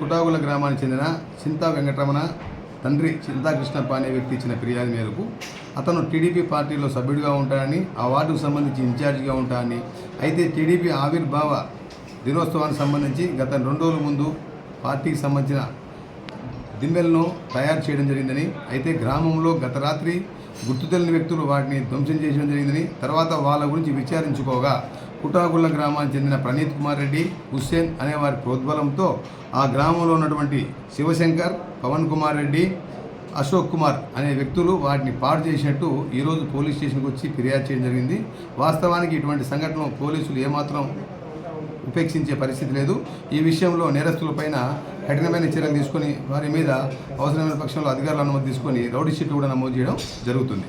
కుటాగుల గ్రామానికి చెందిన చింతా వెంకటరమణ తండ్రి చింతా కృష్ణప్ప అనే వ్యక్తి ఇచ్చిన ఫిర్యాదు మేరకు అతను టీడీపీ పార్టీలో సభ్యుడిగా ఉంటాడని, ఆ వార్డుకు సంబంధించి ఇన్ఛార్జిగా ఉంటాడని, అయితే టీడీపీ ఆవిర్భావ దినోత్సవానికి సంబంధించి గత 2 రోజుల ముందు పార్టీకి సంబంధించిన దిమ్మెలను తయారు చేయడం జరిగిందని, అయితే గ్రామంలో గత రాత్రి గుర్తు తెలియని వ్యక్తులు వాటిని ధ్వంసం చేయడం జరిగిందని, తర్వాత వాళ్ళ గురించి విచారించుకోగా కుటాగుళ్ళ గ్రామానికి చెందిన ప్రణీత్ కుమార్ రెడ్డి, హుస్సేన్ అనే వారి ప్రోద్బలంతో ఆ గ్రామంలో ఉన్నటువంటి శివశంకర్, పవన్ కుమార్ రెడ్డి, అశోక్ కుమార్ అనే వ్యక్తులు వాటిని పాడు చేసినట్టు ఈరోజు పోలీస్ స్టేషన్కి వచ్చి ఫిర్యాదు చేయడం జరిగింది. వాస్తవానికి ఇటువంటి సంఘటనలు పోలీసులు ఏమాత్రం ఉపేక్షించే పరిస్థితి లేదు. ఈ విషయంలో నేరస్తులపైన కఠినమైన చర్యలు తీసుకొని వారి మీద అవసరమైన పక్షంలో అధికారుల అనుమతి తీసుకొని రౌడీ షీట్లు కూడా నమోదు చేయడం జరుగుతుంది.